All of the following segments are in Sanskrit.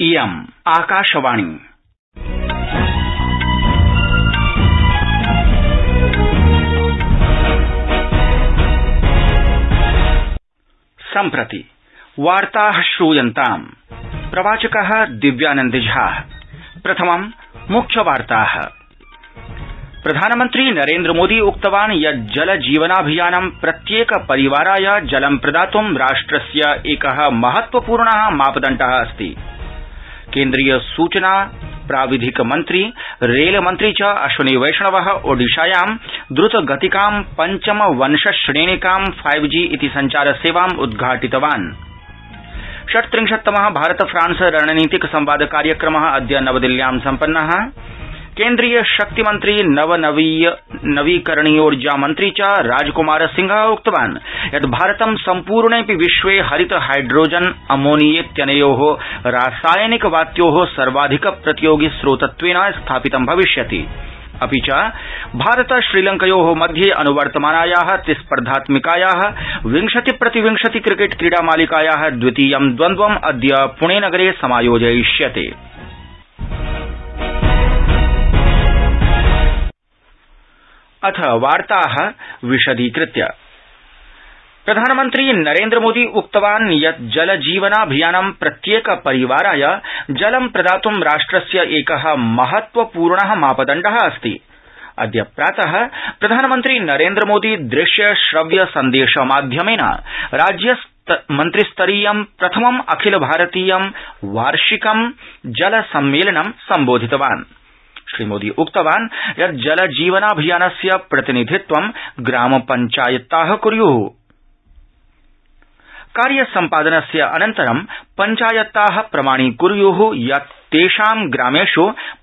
इयम् आकाशवाणी। सम्प्रति वार्ताः श्रूयन्ताम्। प्रवाचकः दिव्यानंद झा। प्रथमं मुख्यवार्ताः। प्रधानमन्त्री नरेन्द्र मोदी उक्तवान् यत् जल जीवनाभियानं प्रत्येक परिवाराय जलं प्रदातुं राष्ट्रस्य एकः महत्वपूर्णः मापदण्डः अस्ति। केन्द्रीय सूचना प्राविधिक मन्त्री रेलमन्त्री च अश्विनी वैष्णवः ओडिशायां द्रुतगतिकां पञ्चम वंशश्रेणिकां 5G इति संचारसेवाम् उद्घाटितवान्। 37तमः भारत फ्रांस रणनीतिक संवाद कार्यक्रमः अद्य नवदिल्ल्यां सम्पन्नः। केन्द्रीय शक्तिमन्त्री नवीकरणीयोर्जा मन्त्री च राजकुमार सिंहः उक्तवान् यत् भारतं सम्पूर्णेऽपि विश्वे हरित हाइड्रोजन अमोनियेत्यनयोः रासायनिक वात्योः सर्वाधिक प्रतियोगि स्रोतत्वेन स्थापितं भविष्यति। अपि च भारत श्रीलंकयोः मध्ये अनुवर्तमानायाः त्रिस्पर्धात्मिकायाः 20-20 क्रिकेट क्रीडामालिकायाः द्वितीयं द्वन्द्वम् अद्य पुणे नगरे समायोजयिष्यते। अथ वार्ताः विशदीकृत्य। प्रधानमन्त्री नरेन्द्र मोदी उक्तवान् यत् जल जीवनाभियानं प्रत्येक परिवाराय जलं प्रदातुं राष्ट्रस्य एकः महत्वपूर्णः मापदण्डः अस्ति। अद्य प्रातः प्रधानमन्त्री नरेन्द्र मोदी दृश्य श्रव्य सन्देश माध्यमेन राज्य मन्त्रिस्तरीयं प्रथमम् अखिल भारतीयं वार्षिकं जल सम्मेलनं सम्बोधितवान्। श्रीमोदी उक्तवान् यत् जल जीवनाभियानस्य प्रतिनिधित्वं ग्राम पञ्चायत्ताः कुर्युः। कार्यसम्पादनस्य अनन्तरं पञ्चायत्ताः प्रमाणीकुर्युः यत् तेषां ग्रामेष्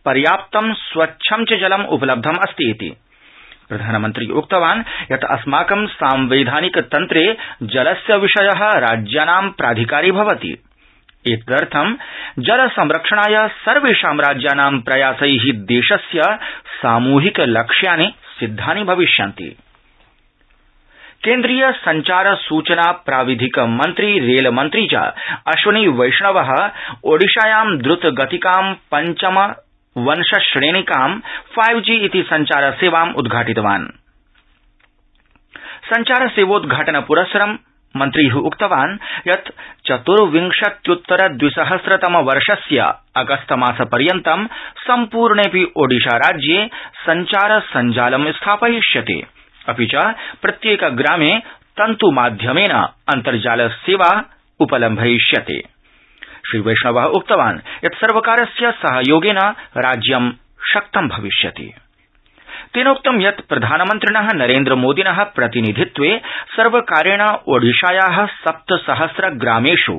पर्याप्तं स्वच्छं च जलम् उपलब्धम् अस्ति इति। प्रधानमन्त्री उक्तवान् यत् अस्माकं सांवैधानिक तन्त्रे जलस्य विषयः राज्यानां प्राधिकारी भवति। एतदर्थं जल संरक्षणाय सर्वेषां राज्यानां प्रयासैः देशस्य सामूहिक लक्ष्यानि सिद्धानि भविष्यन्ति। केन्द्रीय संचार सूचना प्राविधिक मन्त्री रेलमन्त्री च अश्विनी वैष्णवः ओडिशायां द्रुतगतिकां पञ्चम वंशश्रेणिकां 5G इति संचारसेवाम् उद्घाटितवान्। संचारसेवोद्घाटनपुरस्सरं मन्त्री उक्तवान् यत् 24-द्विसहस्रतमवर्षस्य अगस्तमासपर्यन्तं सम्पूर्णेऽपि ओडिशा राज्ये संचार सञ्जालं स्थापयिष्यते। अपि च प्रत्येक ग्रामे तन्तुमाध्यमेन अन्तर्जाल सेवा उपलम्भयिष्यते। श्रीवैष्णवः उक्तवान् यत् सर्वकारस्य सहयोगेन राज्यं शक्तं भविष्यति। तेनोक्तं यत् प्रधानमन्त्रिणः नरेन्द्र मोदिनः प्रतिनिधित्वे सर्वकारेण ओडिशायाः 7,000 ग्रामेष्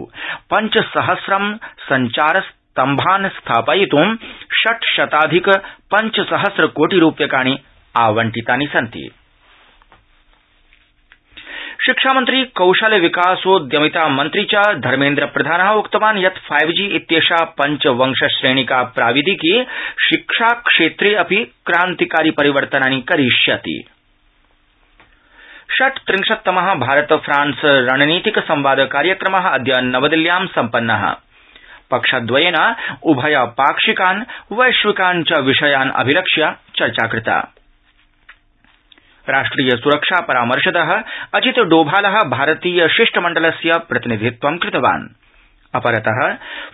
5,000 संचारस्तम्भान् स्थापयितुं 600,500 कोटिरूप्यकाणि आवंटितानि सन्ति। शिक्षामन्त्री कौशल विकासोद्यमिता मन्त्री च धर्मेन्द्र प्रधानः उक्तवान् यत् 5G इत्येषा पञ्चवंशश्रेणिका प्राविधिकी शिक्षाक्षेत्रे अपि क्रान्तिकारि परिवर्तनानि करिष्यति। 37तमः भारत फ्रांस रणनीतिक संवाद कार्यक्रमः अद्य नवदिल्ल्यां सम्पन्नः। पक्षद्वयेन उभयपाक्षिकान् वैश्विकान् च विषयान् अभिलक्ष्य चर्चा कृता। राष्ट्रिय सुरक्षा परामर्शदः अजित डोभालः भारतीय शिष्टमण्डलस्य प्रतिनिधित्वं कृतवान्। अपरतः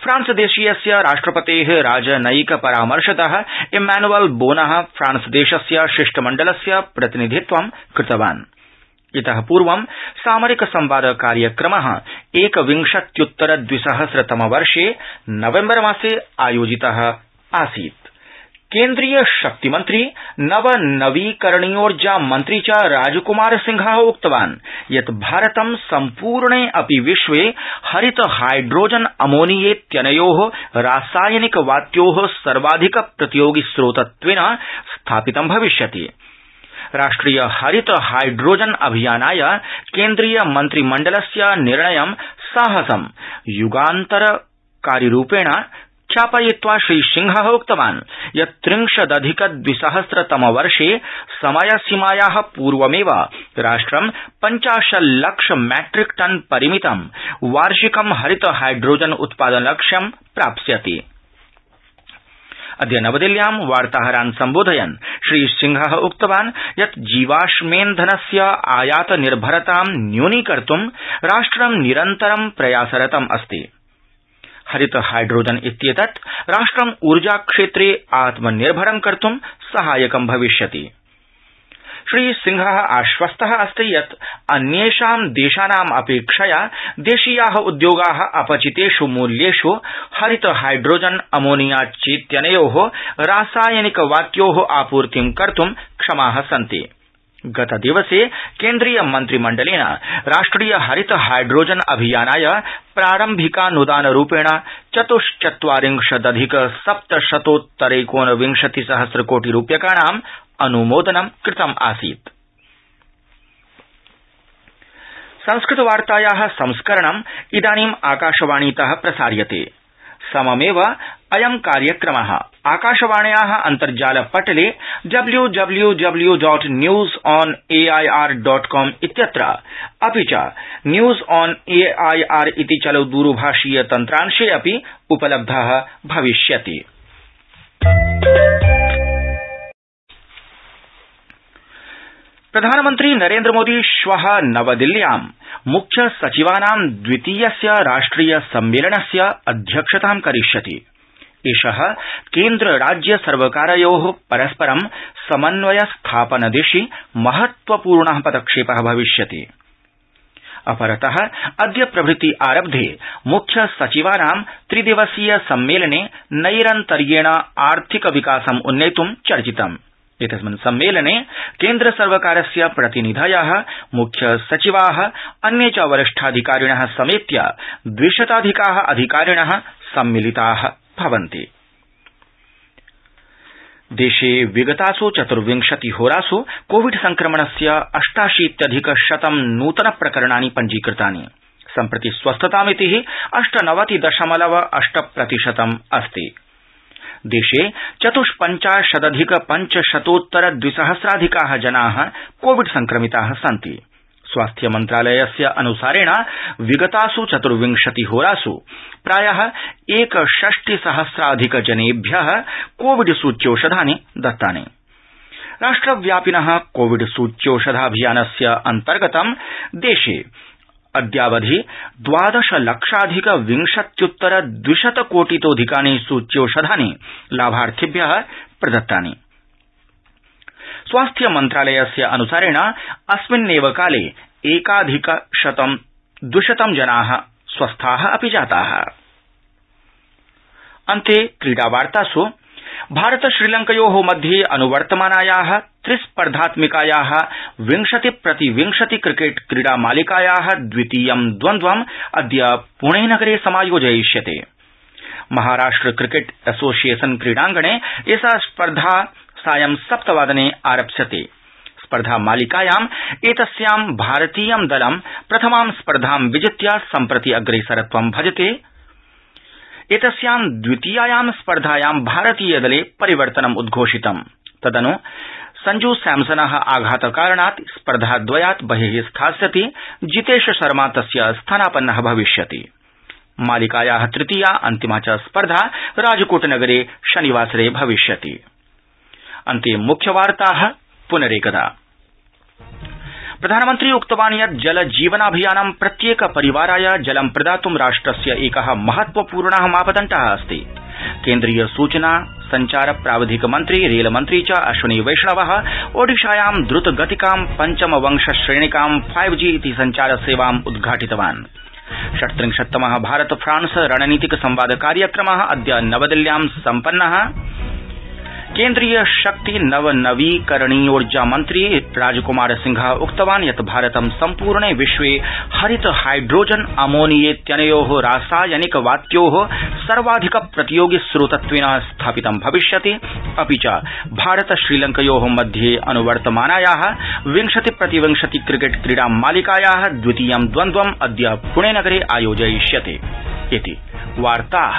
फ्रांस देशीयस्य राष्ट्रपतेः राजनयिक परामर्शदः इम्मानुअल बोनः फ्रांस देशस्य शिष्टमण्डलस्य प्रतिनिधित्वं कृतवान्। इतः पूर्वं सामरिक संवाद कार्यक्रमः 21-2000तमवर्षे नवेम्बरमासे आयोजितः आसीत्। केन्द्रीय शक्तिमन्त्री नवीकरणीयोर्जा मन्त्री च राजकुमार सिंहः उक्तवान् यत् भारतं सम्पूर्णे अपि विश्वे हरित हाइड्रोजन अमोनियेत्यनयोः रासायनिक वात्योः सर्वाधिक प्रतियोगि स्रोतत्वेन स्थापितं भविष्यति। राष्ट्रिय हरित हाइड्रोजन अभियानाय केन्द्रीय मन्त्रिमण्डलस्य निर्णयं साहसं युगान्तरकारिरूपेण ख्यापयित्वा श्रीसिंहः उक्तवान् यत् 30,200 समयसीमायाः पूर्वमेव राष्ट्रं 50 लाख मैट्रिक टन परिमितं वार्षिकं हरित हाइड्रोजन उत्पादन लक्ष्यं प्राप्स्यति। अद्य नवदिल्ल्यां वार्ताहरान् सम्बोधयन् श्रीसिंहः उक्तवान् यत् जीवाश्मेन्धनस्य आयात निर्भरतां न्यूनीकर्तुं राष्ट्रं निरन्तरं प्रयासरतम् अस्ति। हरित हाइड्रोजन इत्येतत् राष्ट्रं ऊर्जाक्षेत्रे आत्मनिर्भरं कर्तुं सहायकं भविष्यति। श्रीसिंहः आश्वस्तः अस्ति यत् अन्येषां देशानाम् अपेक्षया देशीयाः उद्योगाः अपचितेष् मूल्येष् हरित हाइड्रोजन अमोनिया चेत्यनयोः रासायनिक वात्योः आपूर्तिं कर्तुं क्षमाः सन्ति। गतदिवसे केन्द्रीय मन्त्रिमण्डलेन राष्ट्रिय हरित हाइड्रोजन अभियानाय प्रारम्भिकानुदानरूपेण 44,700 कोटि रूप्यकाणां अनुमोदनं कृतम् आसीत्। संस्कृतवार्तायाः संस्करणम् इदानीम् आकाशवाणीतः प्रसार्यते। सममेव अयं कार्यक्रमः आकाशवाण्याः अन्तर्जालपटले www.newsonair.com इत्यत्र अपि च न्यूज ऑन एआईआर इति चलो दूरभाषीय तन्त्रांशे अपि उपलब्धः भविष्यति। प्रधानमन्त्री नरेन्द्रमोदी श्वः नवदिल्ल्यां मुख्य सचिवानां द्वितीयस्य राष्ट्रिय सम्मेलनस्य अध्यक्षतां करिष्यति। एषः केन्द्र राज्य सर्वकारयोः परस्परं समन्वय स्थापन दिशि महत्वपूर्णः पदक्षेपः भविष्यति। अपरतः अद्य प्रभृति आरब्धे मुख्य सचिवानां त्रिदिवसीय सम्मेलने नैरन्तर्येण आर्थिक विकासम् उन्नेतुं चर्चितम्। एतस्मिन् सम्मेलने केन्द्र सर्वकारस्य प्रतिनिधयः मुख्य सचिवाः अन्ये च वरिष्ठाधिकारिणः समेत्य 200 अधिकारिणः सम्मिलिताः भवन्ति। देशे विगतासु 24 होरासु कोविड संक्रमणस्य 88,100 नूतन प्रकरणानि पञ्जीकृतानि। सम्प्रति स्वस्थतामितिः 98.8% अस्ति। देशे 54,500,200 जनाः कोविड संक्रमिताः सन्ति। स्वास्थ्य मन्त्रालयस्य अनुसारेण विगतासु 24 होरासु प्रायः 61,000 जनेभ्यः कोविड सूच्यौषधानि दत्तानि। राष्ट्रव्यापिनः कोविड सूच्यौषधाभियानस्य अन्तर्गतं देशे अद्यावधि 12,20,200 कोटितोऽधिकानि सूच्यौषधानि लाभार्थिभ्यः प्रदत्तानि। स्वास्थ्य मन्त्रालयस्य अनुसारेण अस्मिन्नेव काले 1,200 जनाः स्वस्थाः अपि जाताः। अन्ते क्रीडावार्तासु भारत श्रीलंकयोः मध्ये अनुवर्तमानायाः त्रिस्पर्धात्मिकायाः 20-20 क्रिकेट क्रीडा मालिकायाः द्वितीयं द्वन्द्वम् अद्य पुणे नगरे समायोजयिष्यते। महाराष्ट्र क्रिकेट एसोसिएशन क्रीडांगणे एषा स्पर्धा सायं 7 वादने आरप्स्यते। स्पर्धा मालिकायाम् एतस्यां भारतीयं दलं प्रथमां स्पर्धां विजित्य सम्प्रति अग्रेसरत्वं भजते। एतस्यां द्वितीयायां स्पर्धायां भारतीयदले परिवर्तनम् उद्घोषितम्। तदनु सञ्जू सैमसनः आघातकारणात् स्पर्धाद्वयात् बहिः स्थास्यति। जितेश शर्मा तस्य स्थानापन्नः भविष्यति। मालिकायाः तृतीया अन्तिमा च स्पर्धा राजकोटनगरे शनिवासरे भविष्यति। अन्ते मुख्यवार्ताः पुनरेकदा। प्रधानमन्त्री उक्तवान् यत् जल जीवनाभियानं प्रत्येक परिवाराय जलं प्रदातुं राष्ट्रस्य एकः महत्वपूर्णः मापदण्डः अस्ति। केन्द्रीय सूचना संचार प्राविधिक मन्त्री रेलमन्त्री च अश्विनी वैष्णवः ओडिशायां द्रुतगतिकां पञ्चमवंशश्रेणिकां 5G इति संचार सेवाम् उद्घाटितवान्। 37तमः भारत फ्रांस रणनीतिक संवाद कार्यक्रमः अद्य नवदिल्ल्यां सम्पन्नः। केन्द्रीय शक्ति नवनवीकरणीयोर्जा मन्त्री राजकुमार सिंहः उक्तवान् यत् भारतं सम्पूर्णे विश्वे हरित हाइड्रोजन अमोनियेत्यनयोः रासायनिक वात्योः सर्वाधिक प्रतियोगि स्रोतत्वेन स्थापितं भविष्यति। अपि च भारत श्रीलंकयोः मध्ये अनुवर्तमानायाः 20-20 क्रिकेट क्रीडा मालिकायाः द्वितीयं द्वन्द्वम् अद्य पुणे नगरे आयोजयिष्यते इति वार्ताः।